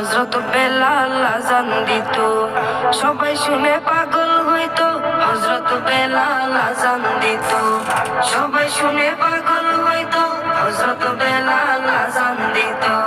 হযরত বেলাল আযান দিত, সবাই শুনে পাগল হইতো। হযরত বেলাল আযান দিত, সবাই শুনে পাগল হইতো। হযরত বেলাল আযান দিত।